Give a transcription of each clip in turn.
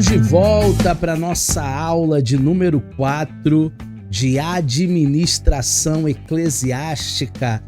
de volta para nossa aula de número 4 de administração eclesiástica.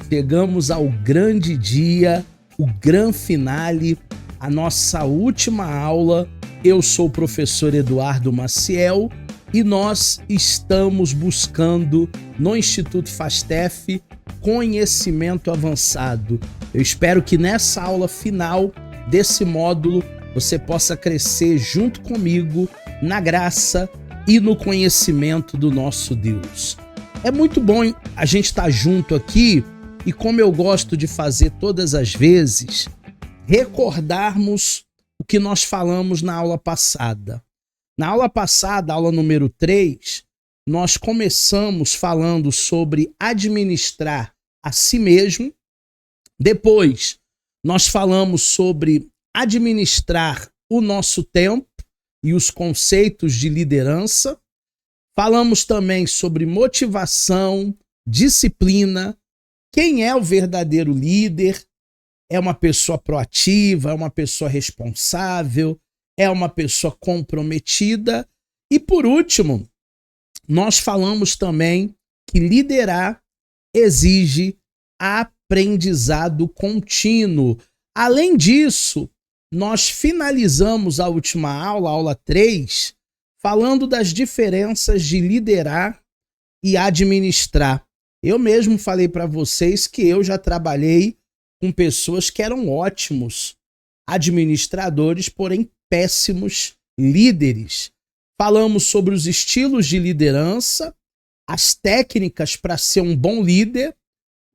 Chegamos ao grande dia, o gran finale, a nossa última aula. Eu sou o professor Eduardo Maciel e nós estamos buscando no Instituto FASTEF conhecimento avançado. Eu espero que nessa aula final desse módulo você possa crescer junto comigo na graça e no conhecimento do nosso Deus. É muito bom a gente estar junto aqui e, como eu gosto de fazer todas as vezes, recordarmos o que nós falamos na aula passada. Na aula passada, aula número 3, nós começamos falando sobre administrar a si mesmo. Depois, nós falamos sobre administrar o nosso tempo e os conceitos de liderança. Falamos também sobre motivação, disciplina, quem é o verdadeiro líder, é uma pessoa proativa, é uma pessoa responsável, é uma pessoa comprometida. E por último, nós falamos também que liderar exige aprendizado contínuo. Além disso, nós finalizamos a última aula, a aula 3, falando das diferenças de liderar e administrar. Eu mesmo falei para vocês que eu já trabalhei com pessoas que eram ótimos administradores, porém péssimos líderes. Falamos sobre os estilos de liderança, as técnicas para ser um bom líder,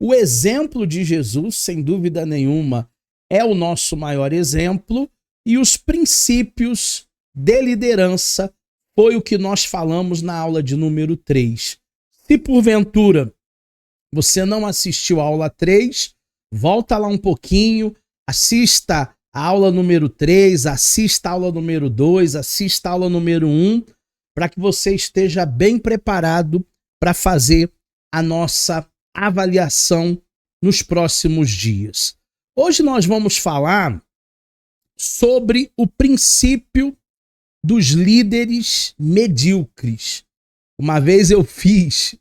o exemplo de Jesus, sem dúvida nenhuma, é o nosso maior exemplo, e os princípios de liderança foi o que nós falamos na aula de número 3. Se porventura você não assistiu a aula 3, volta lá um pouquinho, assista a aula número 3, assista a aula número 2, assista a aula número 1, para que você esteja bem preparado para fazer a nossa avaliação nos próximos dias. Hoje nós vamos falar sobre o princípio dos líderes medíocres. Uma vez eu fiz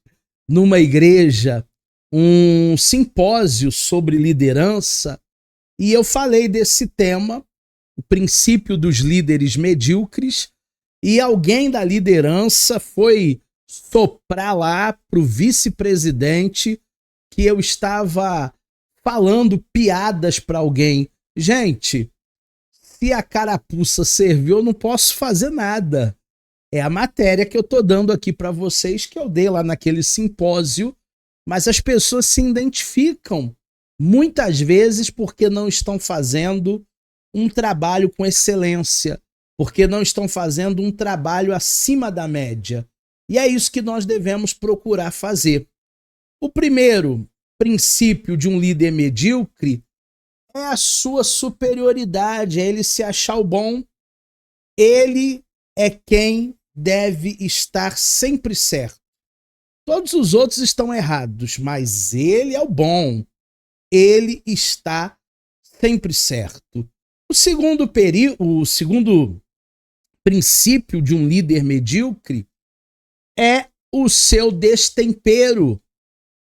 numa igreja um simpósio sobre liderança e eu falei desse tema, o princípio dos líderes medíocres, e alguém da liderança foi soprar lá para o vice-presidente que eu estava falando piadas para alguém. Gente, se a carapuça serviu, eu não posso fazer nada. É a matéria que eu tô dando aqui para vocês, que eu dei lá naquele simpósio, mas as pessoas se identificam muitas vezes porque não estão fazendo um trabalho com excelência, porque não estão fazendo um trabalho acima da média. E é isso que nós devemos procurar fazer. O primeiro princípio de um líder medíocre é a sua superioridade, é ele se achar o bom. Ele é quem deve estar sempre certo. Todos os outros estão errados, mas ele é o bom. Ele está sempre certo. O segundo princípio de um líder medíocre é o seu destempero.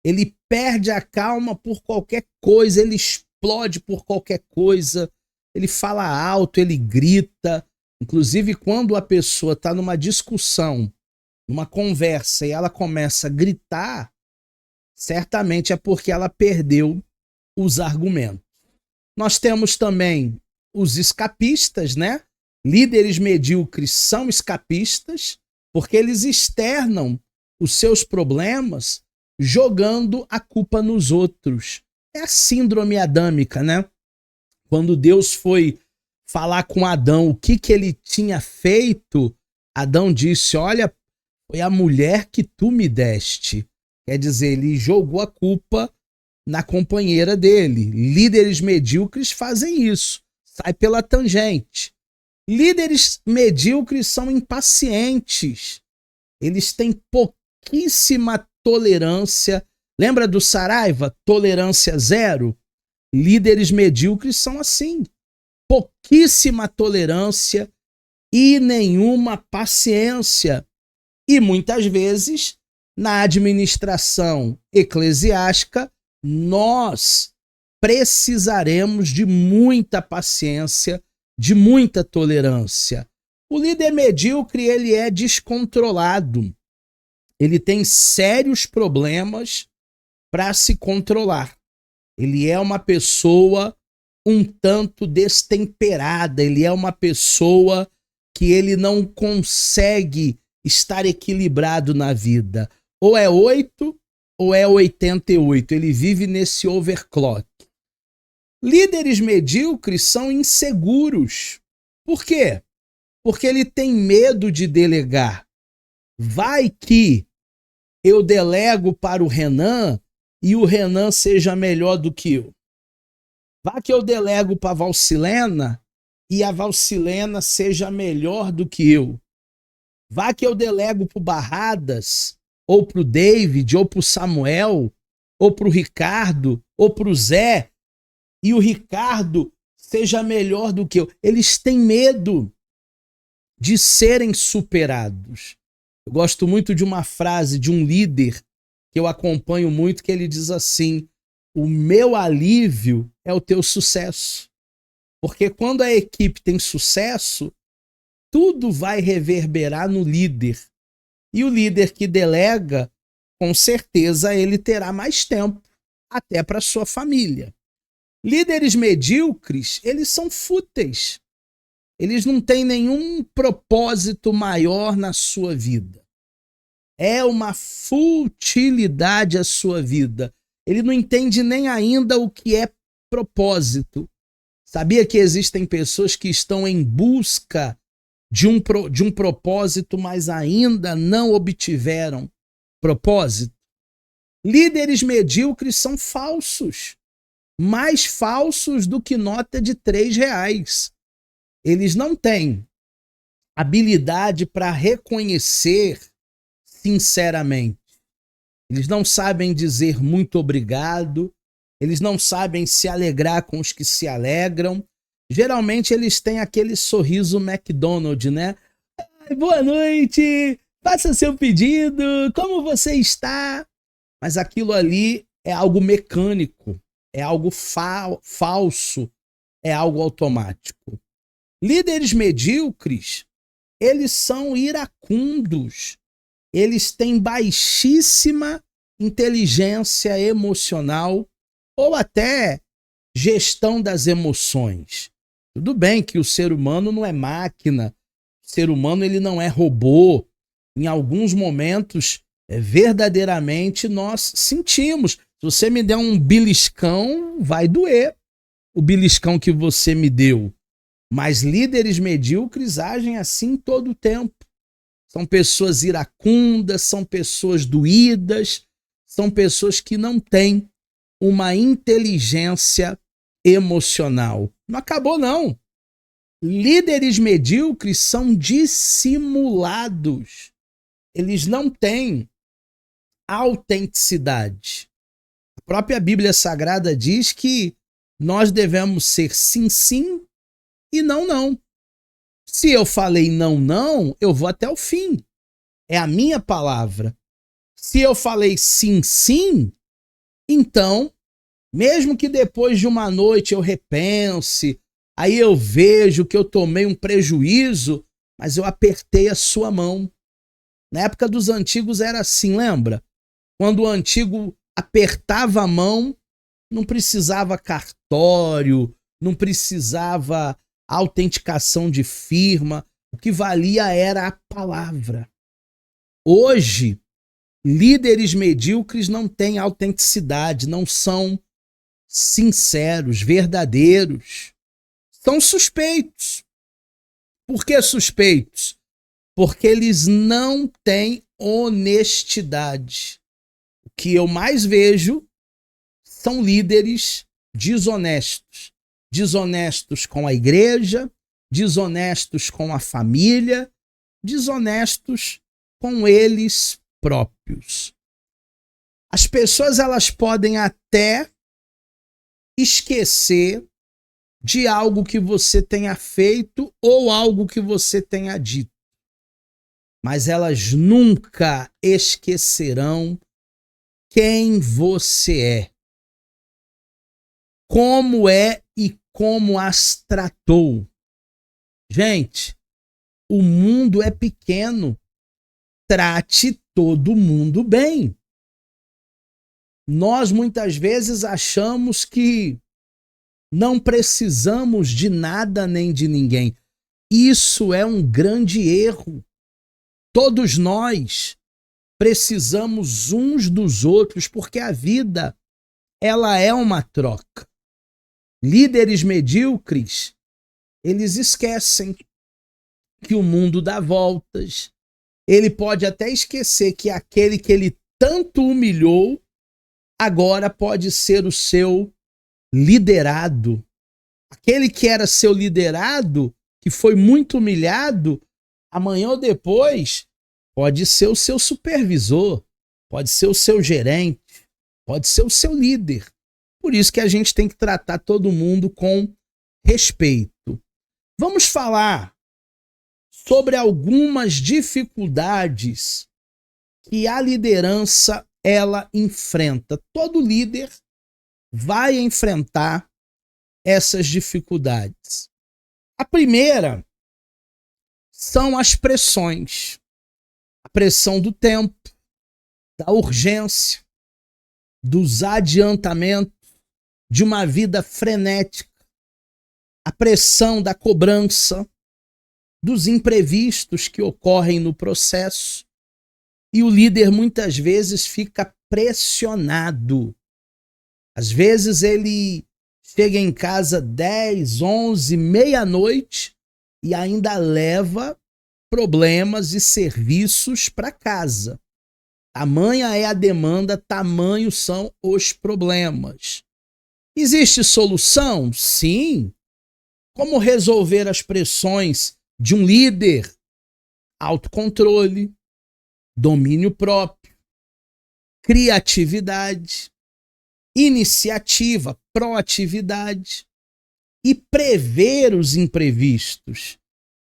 Ele perde a calma por qualquer coisa, ele explode por qualquer coisa, ele fala alto, ele grita. Inclusive, quando a pessoa está numa discussão, numa conversa, e ela começa a gritar, certamente é porque ela perdeu os argumentos. Nós temos também os escapistas, né? Líderes medíocres são escapistas, porque eles externam os seus problemas jogando a culpa nos outros. É a síndrome adâmica, né? Quando Deus foi falar com Adão o que ele tinha feito, Adão disse, olha, foi a mulher que tu me deste. Quer dizer, ele jogou a culpa na companheira dele. Líderes medíocres fazem isso, sai pela tangente. Líderes medíocres são impacientes, eles têm pouquíssima tolerância. Lembra do Saraiva? Tolerância zero? Líderes medíocres são assim. Pouquíssima tolerância, e nenhuma paciência. E muitas vezes, na administração eclesiástica, nós precisaremos de muita paciência, de muita tolerância. O líder medíocre, ele é descontrolado. Ele tem sérios problemas para se controlar. Ele é uma pessoa um tanto destemperada, ele é uma pessoa que ele não consegue estar equilibrado na vida. Ou é 8 ou é 88. Ele vive nesse overclock. Líderes medíocres são inseguros. Por quê? Porque ele tem medo de delegar. Vai que eu delego para o Renan e o Renan seja melhor do que eu. Vai que eu delego para a Valcilena e a Valcilena seja melhor do que eu. Vai que eu delego para o Barradas, ou para o David, ou para o Samuel, ou para o Ricardo, ou para o Zé, e o Ricardo seja melhor do que eu. Eles têm medo de serem superados. Eu gosto muito de uma frase de um líder que eu acompanho muito, que ele diz assim: o meu alívio é o teu sucesso. Porque quando a equipe tem sucesso, tudo vai reverberar no líder. E o líder que delega, com certeza ele terá mais tempo, até para sua família. Líderes medíocres, eles são fúteis. Eles não têm nenhum propósito maior na sua vida. É uma futilidade a sua vida. Ele não entende nem ainda o que é propósito. Sabia que existem pessoas que estão em busca de um propósito, mas ainda não obtiveram propósito? Líderes medíocres são falsos. Mais falsos do que nota de R$3. Eles não têm habilidade para reconhecer sinceramente. Eles não sabem dizer muito obrigado. Eles não sabem se alegrar com os que se alegram. Geralmente eles têm aquele sorriso McDonald's, né? Boa noite, faça seu pedido, como você está? Mas aquilo ali é algo mecânico, é algo falso, é algo automático. Líderes medíocres, eles são iracundos, eles têm baixíssima inteligência emocional ou até gestão das emoções. Tudo bem que o ser humano não é máquina, o ser humano ele não é robô. Em alguns momentos, verdadeiramente nós sentimos. Se você me der um beliscão, vai doer o beliscão que você me deu. Mas líderes medíocres agem assim todo o tempo. São pessoas iracundas, são pessoas doídas, são pessoas que não têm uma inteligência emocional. Não acabou, não. Líderes medíocres são dissimulados. Eles não têm autenticidade. A própria Bíblia Sagrada diz que nós devemos ser sim, sim e não, não. Se eu falei não, não, eu vou até o fim. É a minha palavra. Se eu falei sim, sim, então, mesmo que depois de uma noite eu repense, aí eu vejo que eu tomei um prejuízo, mas eu apertei a sua mão. Na época dos antigos era assim, lembra? Quando o antigo apertava a mão, não precisava cartório, não precisava autenticação de firma, o que valia era a palavra. Hoje, líderes medíocres não têm autenticidade, não são sinceros, verdadeiros. São suspeitos. Por que suspeitos? Porque eles não têm honestidade. O que eu mais vejo são líderes desonestos. Desonestos com a igreja, desonestos com a família, desonestos com eles próprios. As pessoas elas podem até esquecer de algo que você tenha feito ou algo que você tenha dito. Mas elas nunca esquecerão quem você é, como é e como as tratou. Gente, o mundo é pequeno. Trate todo mundo bem. Nós muitas vezes achamos que não precisamos de nada nem de ninguém. Isso é um grande erro. Todos nós precisamos uns dos outros, porque a vida, ela é uma troca. Líderes medíocres, eles esquecem que o mundo dá voltas. Ele pode até esquecer que aquele que ele tanto humilhou, agora pode ser o seu liderado. Aquele que era seu liderado, que foi muito humilhado, amanhã ou depois pode ser o seu supervisor, pode ser o seu gerente, pode ser o seu líder. Por isso que a gente tem que tratar todo mundo com respeito. Vamos falar sobre algumas dificuldades que a liderança ela enfrenta. Todo líder vai enfrentar essas dificuldades. A primeira são as pressões. A pressão do tempo, da urgência, dos adiantamentos, de uma vida frenética. A pressão da cobrança, dos imprevistos que ocorrem no processo. E o líder muitas vezes fica pressionado. Às vezes ele chega em casa 10, 11, meia-noite e ainda leva problemas e serviços para casa. Tamanha é a demanda, tamanhos são os problemas. Existe solução? Sim. Como resolver as pressões de um líder? Autocontrole, domínio próprio, criatividade, iniciativa, proatividade e prever os imprevistos.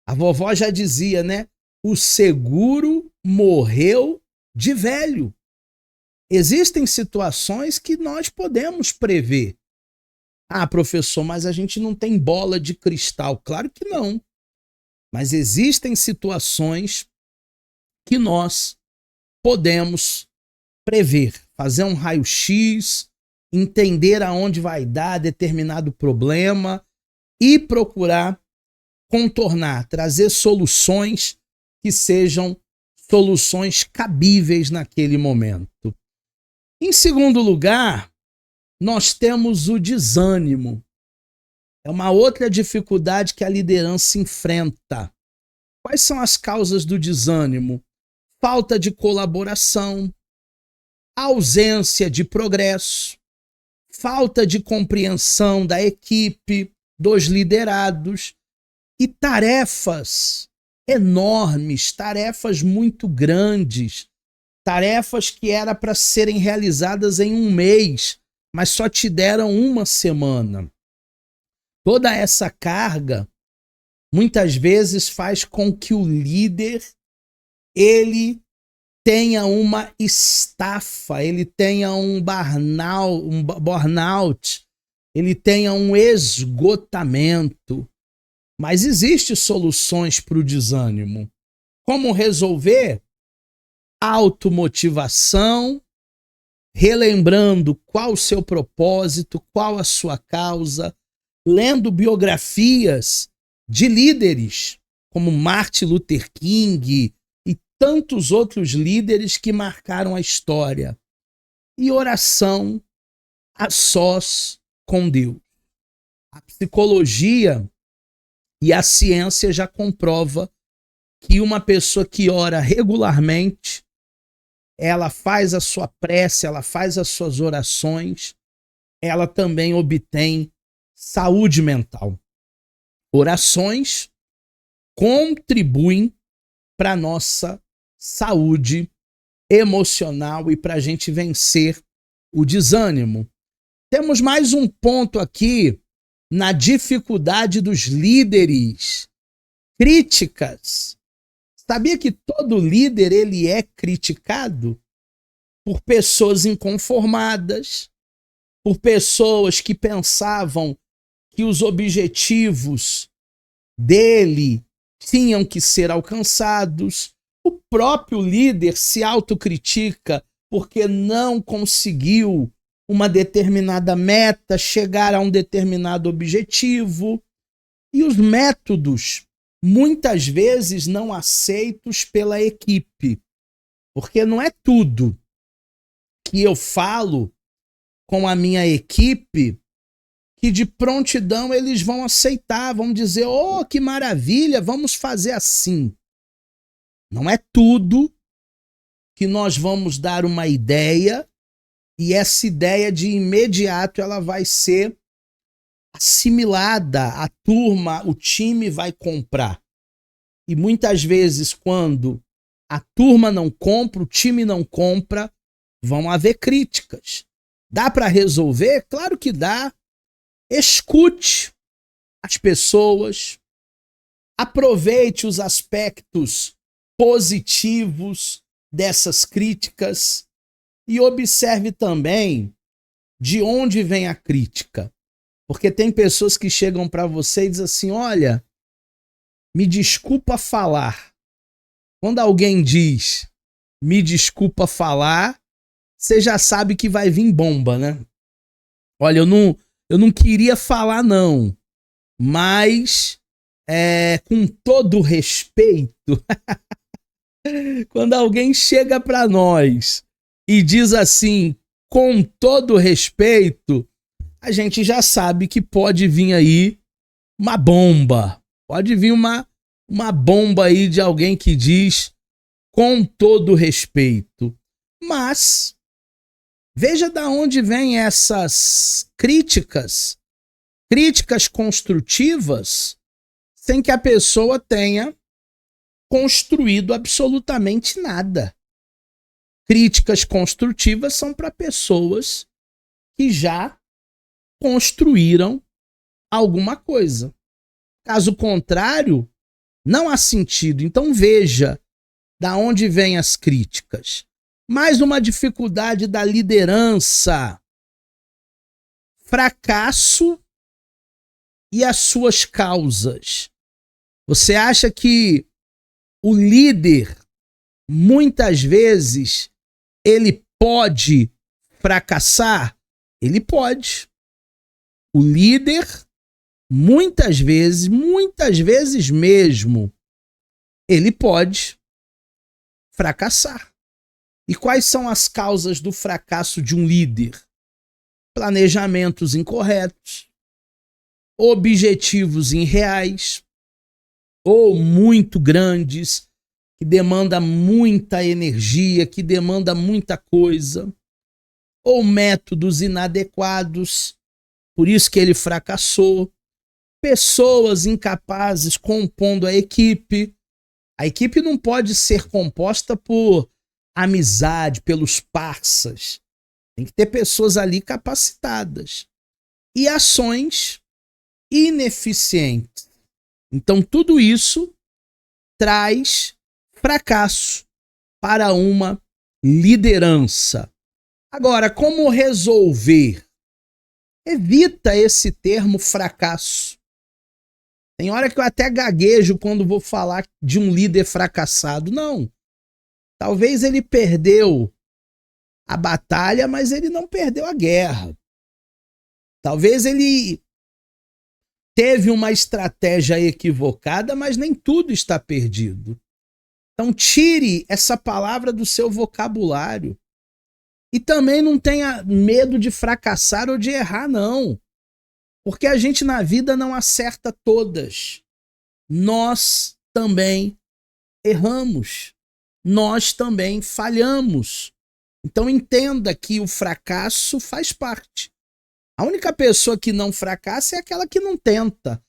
A vovó já dizia, né? O seguro morreu de velho. Existem situações que nós podemos prever. Ah, professor, mas a gente não tem bola de cristal. Claro que não. Mas existem situações que nós podemos prever. Fazer um raio-x, entender aonde vai dar determinado problema e procurar contornar, trazer soluções que sejam soluções cabíveis naquele momento. Em segundo lugar, nós temos o desânimo. É uma outra dificuldade que a liderança enfrenta. Quais são as causas do desânimo? Falta de colaboração, ausência de progresso, falta de compreensão da equipe, dos liderados e tarefas enormes, tarefas muito grandes, tarefas que era para serem realizadas em um mês, mas só te deram uma semana. Toda essa carga muitas vezes faz com que o líder ele tenha uma estafa, ele tenha um burnout, ele tenha um esgotamento. Mas existem soluções para o desânimo. Como resolver? Automotivação, relembrando qual o seu propósito, qual a sua causa, lendo biografias de líderes como Martin Luther King e tantos outros líderes que marcaram a história. E oração a sós com Deus. A psicologia e a ciência já comprova que uma pessoa que ora regularmente, ela faz a sua prece, ela faz as suas orações, ela também obtém saúde mental. Orações contribuem para a nossa saúde emocional e para a gente vencer o desânimo. Temos mais um ponto aqui na dificuldade dos líderes. Críticas. Sabia que todo líder ele é criticado por pessoas inconformadas, por pessoas que pensavam que os objetivos dele tinham que ser alcançados. O próprio líder se autocritica porque não conseguiu uma determinada meta, chegar a um determinado objetivo. E os métodos, muitas vezes, não aceitos pela equipe. Porque não é tudo que eu falo com a minha equipe que de prontidão eles vão aceitar, vão dizer, oh, que maravilha, vamos fazer assim. Não é tudo que nós vamos dar uma ideia e essa ideia de imediato ela vai ser assimilada, a turma, o time vai comprar. E muitas vezes quando a turma não compra, o time não compra, vão haver críticas. Dá para resolver? Claro que dá. Escute as pessoas, aproveite os aspectos positivos dessas críticas e observe também de onde vem a crítica. Porque tem pessoas que chegam para você e dizem assim, olha, me desculpa falar. Quando alguém diz, me desculpa falar, você já sabe que vai vir bomba, né? Olha, eu não queria falar não, mas com todo respeito, quando alguém chega para nós e diz assim, com todo respeito, a gente já sabe que pode vir aí uma bomba. Pode vir uma bomba aí de alguém que diz com todo respeito. Mas veja da onde vêm essas críticas construtivas, sem que a pessoa tenha construído absolutamente nada. Críticas construtivas são para pessoas que já construíram alguma coisa. Caso contrário, não há sentido. Então veja da onde vêm as críticas. Mais uma dificuldade da liderança. Fracasso e as suas causas. Você acha que o líder, muitas vezes, ele pode fracassar? Ele pode. O líder, muitas vezes mesmo, ele pode fracassar. E quais são as causas do fracasso de um líder? Planejamentos incorretos, objetivos irreais ou muito grandes, que demanda muita energia, que demanda muita coisa, ou métodos inadequados, por isso que ele fracassou, pessoas incapazes compondo a equipe. A equipe não pode ser composta por amizade, pelos parças. Tem que ter pessoas ali capacitadas. E ações ineficientes. Então, tudo isso traz fracasso para uma liderança. Agora, como resolver? Evita esse termo fracasso. Tem hora que eu até gaguejo quando vou falar de um líder fracassado. Não. Talvez ele perdeu a batalha, mas ele não perdeu a guerra. Talvez ele teve uma estratégia equivocada, mas nem tudo está perdido. Então tire essa palavra do seu vocabulário. E também não tenha medo de fracassar ou de errar, não. Porque a gente na vida não acerta todas. Nós também erramos. Nós também falhamos. Então entenda que o fracasso faz parte. A única pessoa que não fracassa é aquela que não tenta.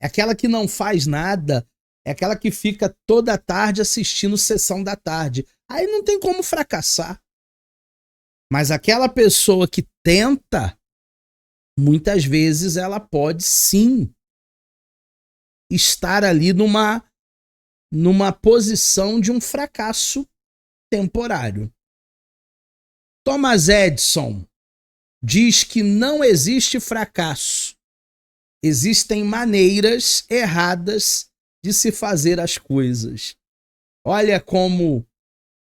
É aquela que não faz nada. É aquela que fica toda tarde assistindo Sessão da Tarde. Aí não tem como fracassar. Mas aquela pessoa que tenta, muitas vezes ela pode sim estar ali numa posição de um fracasso temporário. Thomas Edison diz que não existe fracasso. Existem maneiras erradas de se fazer as coisas. Olha como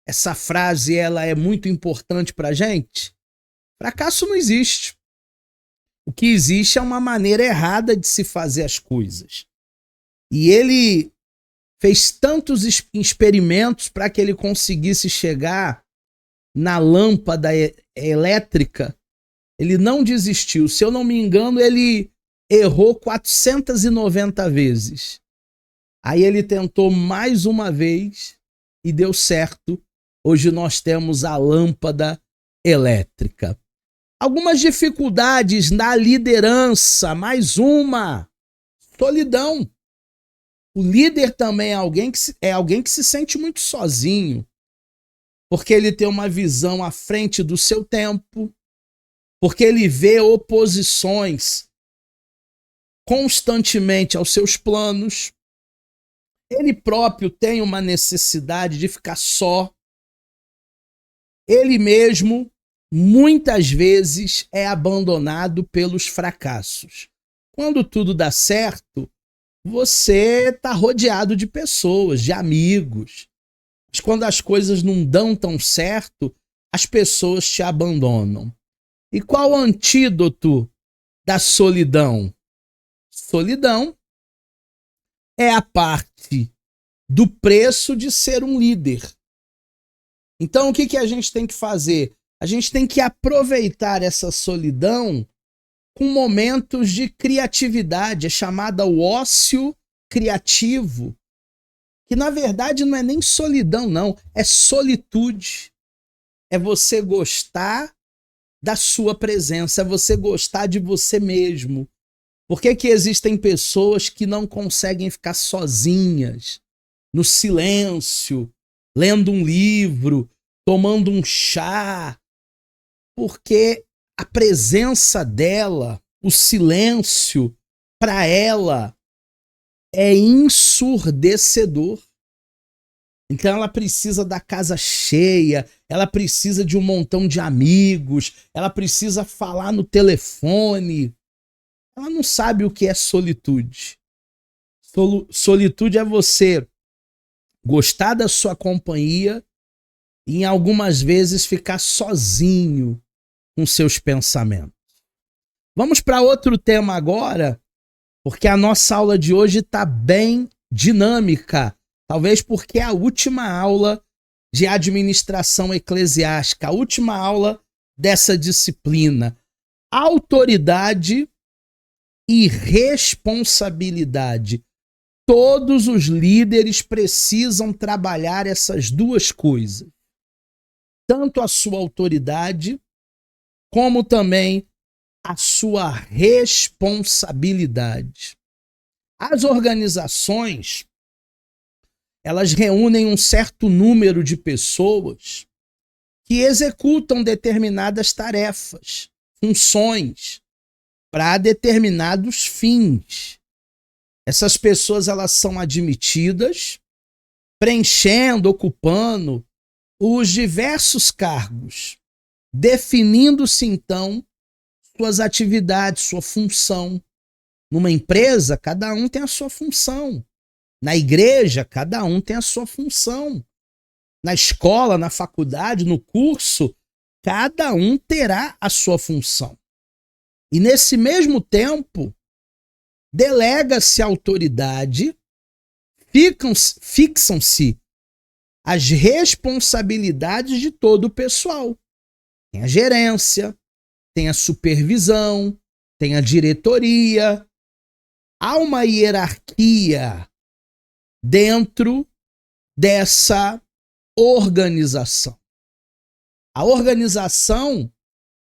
essa frase ela é muito importante para a gente. Fracasso não existe. O que existe é uma maneira errada de se fazer as coisas. E ele fez tantos experimentos para que ele conseguisse chegar na lâmpada elétrica. Ele não desistiu. Se eu não me engano, ele errou 490 vezes. Aí ele tentou mais uma vez e deu certo. Hoje nós temos a lâmpada elétrica. Algumas dificuldades na liderança. Mais uma: solidão. O líder também é alguém que se sente muito sozinho, porque ele tem uma visão à frente do seu tempo, porque ele vê oposições constantemente aos seus planos. Ele próprio tem uma necessidade de ficar só. Ele mesmo, muitas vezes, é abandonado pelos fracassos. Quando tudo dá certo, você está rodeado de pessoas, de amigos. Mas quando as coisas não dão tão certo, as pessoas te abandonam. E qual o antídoto da solidão? Solidão é a parte do preço de ser um líder. Então, o que a gente tem que fazer? A gente tem que aproveitar essa solidão com momentos de criatividade. É chamada o ócio criativo, que na verdade não é nem solidão, não. É solitude. É você gostar da sua presença, é você gostar de você mesmo. Por que existem pessoas que não conseguem ficar sozinhas, no silêncio, lendo um livro, tomando um chá? Porque a presença dela, o silêncio, para ela é ensurdecedor. Então ela precisa da casa cheia, ela precisa de um montão de amigos, ela precisa falar no telefone. Ela não sabe o que é solitude. Solitude é você gostar da sua companhia e, em algumas vezes, ficar sozinho com seus pensamentos. Vamos para outro tema agora, porque a nossa aula de hoje está bem dinâmica. Talvez porque é a última aula de administração eclesiástica, a última aula dessa disciplina. Autoridade e responsabilidade. Todos os líderes precisam trabalhar essas duas coisas. Tanto a sua autoridade, como também a sua responsabilidade. As organizações, elas reúnem um certo número de pessoas que executam determinadas tarefas, funções, para determinados fins. Essas pessoas elas são admitidas, preenchendo, ocupando os diversos cargos, definindo-se então suas atividades, sua função. Numa empresa, cada um tem a sua função. Na igreja, cada um tem a sua função. Na escola, na faculdade, no curso, cada um terá a sua função. E nesse mesmo tempo, delega-se a autoridade, fixam-se as responsabilidades de todo o pessoal. Tem a gerência, tem a supervisão, tem a diretoria. Há uma hierarquia dentro dessa organização. A organização,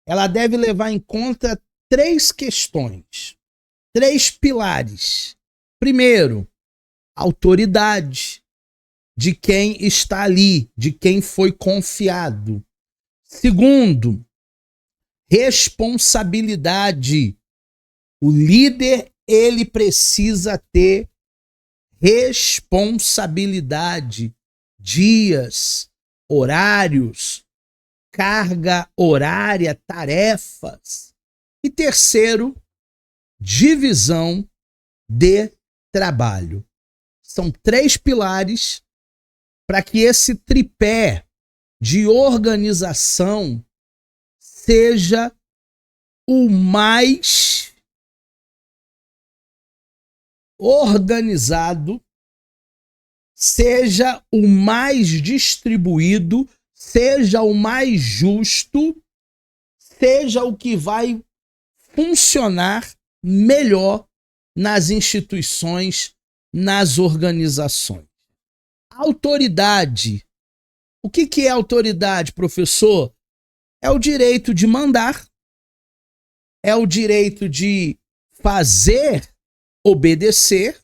ela deve levar em conta 3 questões, 3 pilares. Primeiro, autoridade de quem está ali, de quem foi confiado. Segundo, responsabilidade. O líder, ele precisa ter responsabilidade, dias, horários, carga horária, tarefas. E terceiro, divisão de trabalho. São 3 pilares para que esse tripé de organização seja o mais organizado, seja o mais distribuído, seja o mais justo, seja o que vai funcionar melhor nas instituições, nas organizações. Autoridade. O que é autoridade, professor? É o direito de mandar, é o direito de fazer obedecer,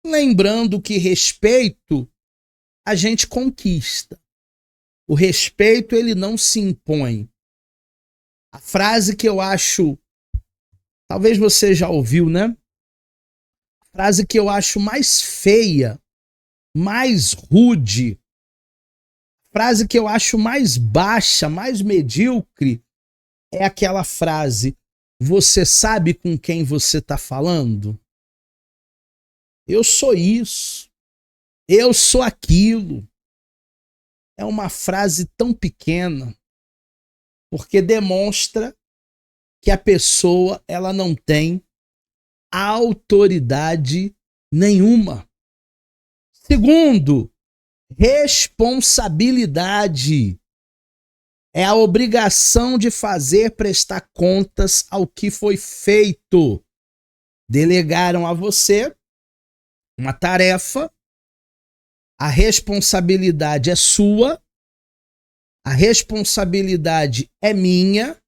lembrando que respeito a gente conquista. O respeito, ele não se impõe. A frase que eu acho, talvez você já ouviu, né? A frase que eu acho mais feia, mais rude, a frase que eu acho mais baixa, mais medíocre, é aquela frase: você sabe com quem você está falando? Eu sou isso, eu sou aquilo. É uma frase tão pequena, porque demonstra que a pessoa, ela não tem autoridade nenhuma. Segundo, responsabilidade. É a obrigação de prestar contas ao que foi feito. Delegaram a você uma tarefa, a responsabilidade é sua, a responsabilidade é minha,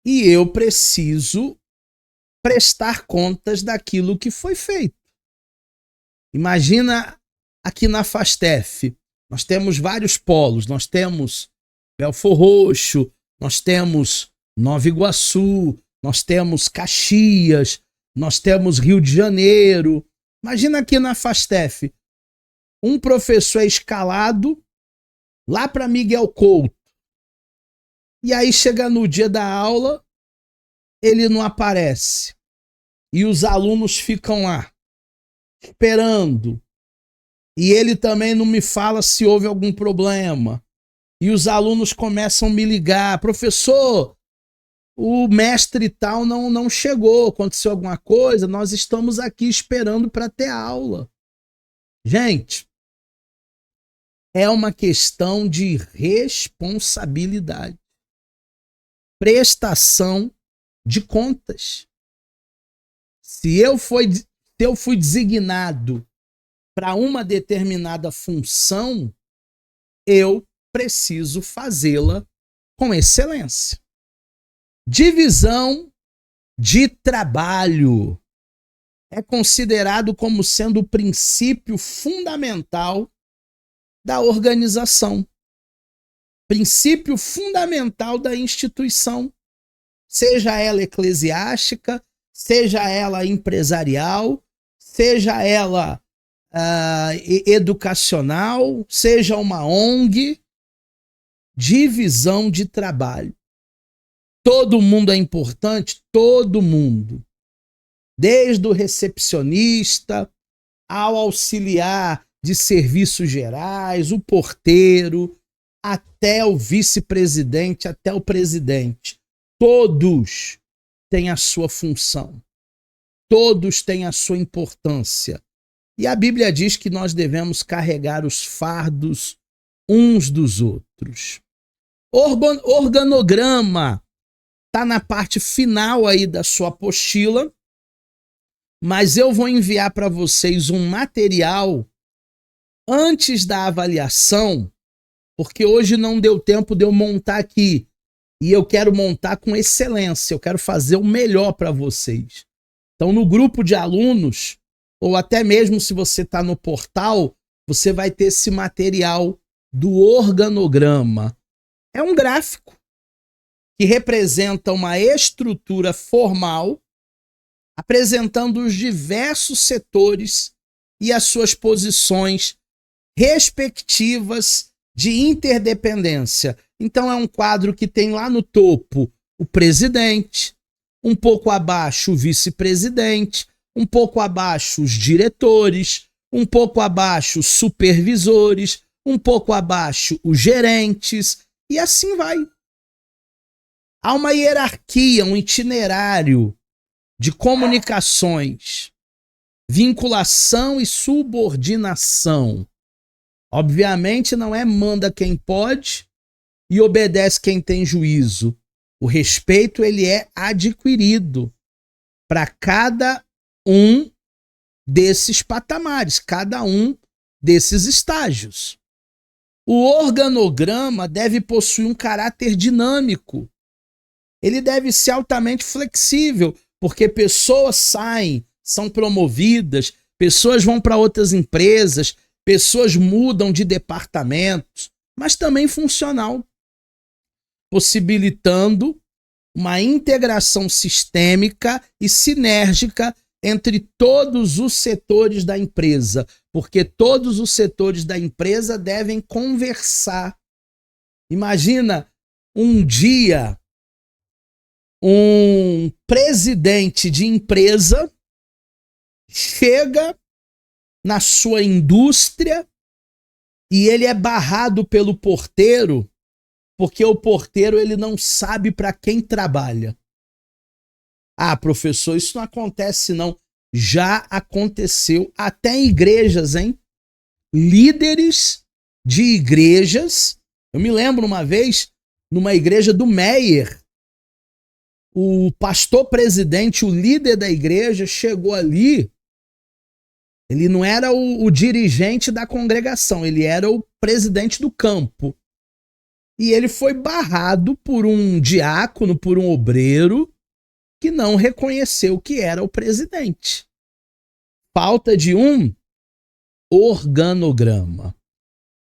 e eu preciso prestar contas daquilo que foi feito. Imagina aqui na Fastef, nós temos vários polos, nós temos Belfor Roxo, nós temos Nova Iguaçu, nós temos Caxias, nós temos Rio de Janeiro. Imagina aqui na Fastef, um professor é escalado lá para Miguel Couto. E aí chega no dia da aula, ele não aparece. E os alunos ficam lá, esperando. E ele também não me fala se houve algum problema. E os alunos começam a me ligar: professor, o mestre tal não chegou, aconteceu alguma coisa, nós estamos aqui esperando para ter aula. Gente, é uma questão de responsabilidade, prestação de contas. Se eu fui designado para uma determinada função, eu preciso fazê-la com excelência. Divisão de trabalho é considerado como sendo o princípio fundamental da organização, princípio fundamental da instituição, seja ela eclesiástica, seja ela empresarial, seja ela educacional, seja uma ONG. Divisão de trabalho. Todo mundo é importante? Todo mundo. Desde o recepcionista ao auxiliar de serviços gerais, o porteiro, até o vice-presidente, até o presidente. Todos têm a sua função. Todos têm a sua importância. E a Bíblia diz que nós devemos carregar os fardos uns dos outros. Organograma está na parte final aí da sua apostila, mas eu vou enviar para vocês um material antes da avaliação, porque hoje não deu tempo de eu montar aqui, e eu quero montar com excelência, eu quero fazer o melhor para vocês. Então, no grupo de alunos, ou até mesmo se você está no portal, você vai ter esse material do organograma. É um gráfico. que representa uma estrutura formal, apresentando os diversos setores e as suas posições respectivas de interdependência. Então é um quadro que tem lá no topo o presidente, um pouco abaixo o vice-presidente, um pouco abaixo os diretores, um pouco abaixo os supervisores, um pouco abaixo os gerentes, e assim vai. Há uma hierarquia, um itinerário de comunicações, vinculação e subordinação. Obviamente não é manda quem pode e obedece quem tem juízo. O respeito ele é adquirido para cada um desses patamares, cada um desses estágios. O organograma deve possuir um caráter dinâmico. Ele deve ser altamente flexível, porque pessoas saem, são promovidas, pessoas vão para outras empresas, pessoas mudam de departamentos, mas também funcional, possibilitando uma integração sistêmica e sinérgica entre todos os setores da empresa, porque todos os setores da empresa devem conversar. Imagina um dia um presidente de empresa chega na sua indústria e ele é barrado pelo porteiro, porque o porteiro ele não sabe para quem trabalha. Ah, professor, isso não acontece não. Já aconteceu até em igrejas, hein? Líderes de igrejas. Eu me lembro uma vez, numa igreja do Meier, o pastor presidente, o líder da igreja, chegou ali. Ele não era o dirigente da congregação, ele era o presidente do campo. E ele foi barrado por um diácono, por um obreiro, que não reconheceu que era o presidente. Falta de um organograma.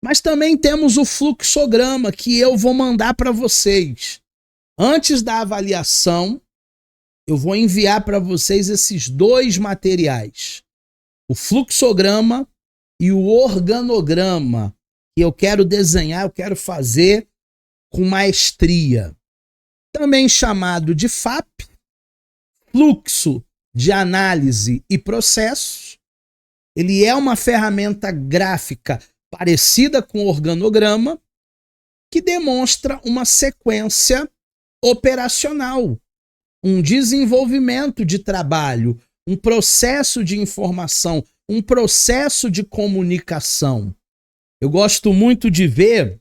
Mas também temos o fluxograma, que eu vou mandar para vocês. Antes da avaliação, eu vou enviar para vocês esses dois materiais. O fluxograma e o organograma, que eu quero desenhar, eu quero fazer com maestria. Também chamado de FAP, Fluxo de Análise e Processos. Ele é uma ferramenta gráfica parecida com o organograma, que demonstra uma sequência operacional, um desenvolvimento de trabalho, um processo de informação, um processo de comunicação. Eu gosto muito de ver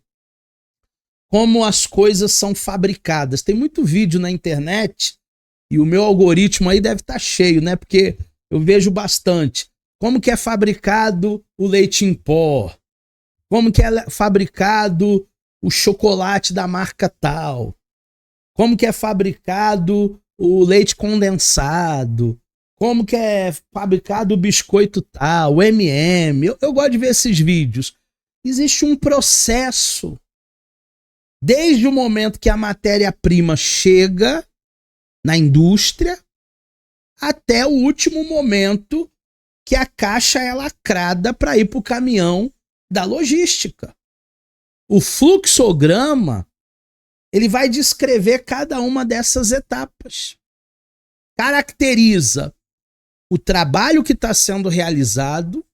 como as coisas são fabricadas. Tem muito vídeo na internet e o meu algoritmo aí deve estar cheio, né? Porque eu vejo bastante. Como que é fabricado o leite em pó? Como que é fabricado o chocolate da marca tal? Como que é fabricado o leite condensado? Como que é fabricado o biscoito tal, o M&M? Eu gosto de ver esses vídeos. Existe um processo. Desde o momento que a matéria-prima chega na indústria até o último momento que a caixa é lacrada para ir para o caminhão da logística. O fluxograma ele vai descrever cada uma dessas etapas. Caracteriza o trabalho que está sendo realizado,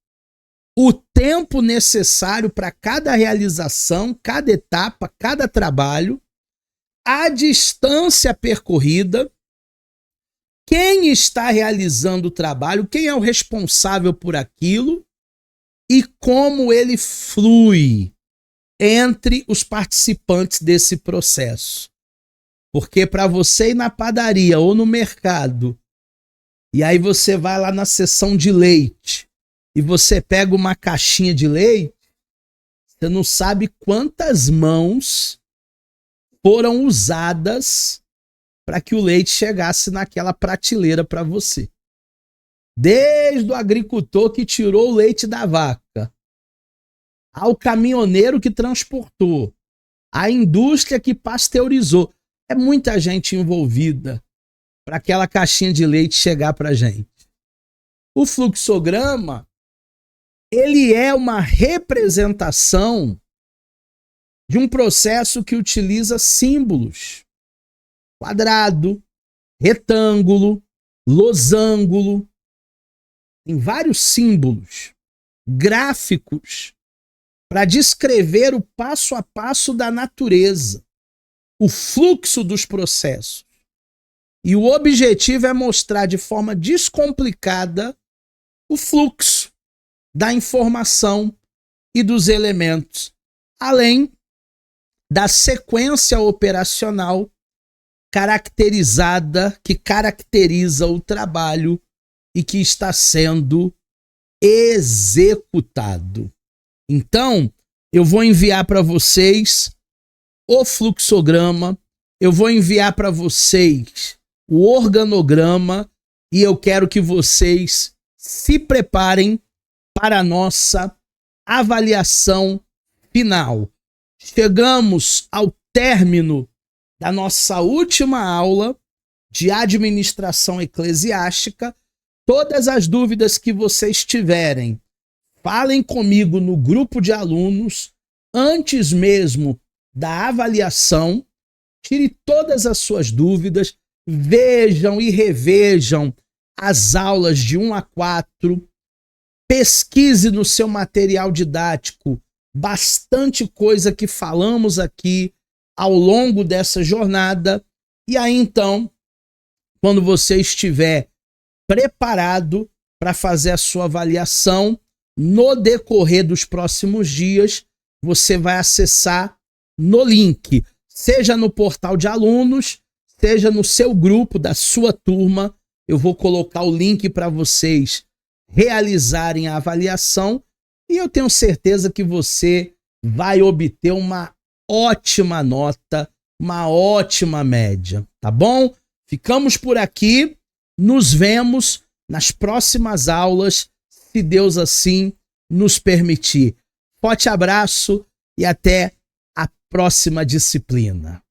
o tempo necessário para cada realização, cada etapa, cada trabalho, a distância percorrida, quem está realizando o trabalho, quem é o responsável por aquilo e como ele flui entre os participantes desse processo. Porque para você ir na padaria ou no mercado, e aí você vai lá na seção de leite, e você pega uma caixinha de leite, você não sabe quantas mãos foram usadas para que o leite chegasse naquela prateleira para você. Desde o agricultor que tirou o leite da vaca, ao caminhoneiro que transportou, à indústria que pasteurizou. É muita gente envolvida para aquela caixinha de leite chegar para a gente. O fluxograma, ele é uma representação de um processo que utiliza símbolos. Quadrado, retângulo, losango. Tem vários símbolos, gráficos, para descrever o passo a passo da natureza, o fluxo dos processos. E o objetivo é mostrar de forma descomplicada o fluxo da informação e dos elementos, além da sequência operacional caracterizada, que caracteriza o trabalho e que está sendo executado. Então, eu vou enviar para vocês o fluxograma, eu vou enviar para vocês o organograma e eu quero que vocês se preparem para a nossa avaliação final. Chegamos ao término da nossa última aula de administração eclesiástica. Todas as dúvidas que vocês tiverem, falem comigo no grupo de alunos antes mesmo da avaliação. Tire todas as suas dúvidas, vejam e revejam as aulas de 1 a 4, pesquise no seu material didático bastante coisa que falamos aqui ao longo dessa jornada, e aí então, quando você estiver preparado para fazer a sua avaliação, no decorrer dos próximos dias, você vai acessar no link, seja no portal de alunos, seja no seu grupo da sua turma. Eu vou colocar o link para vocês realizarem a avaliação e eu tenho certeza que você vai obter uma ótima nota, uma ótima média, tá bom? Ficamos por aqui, nos vemos nas próximas aulas, se Deus assim nos permitir. Forte abraço e até a próxima disciplina.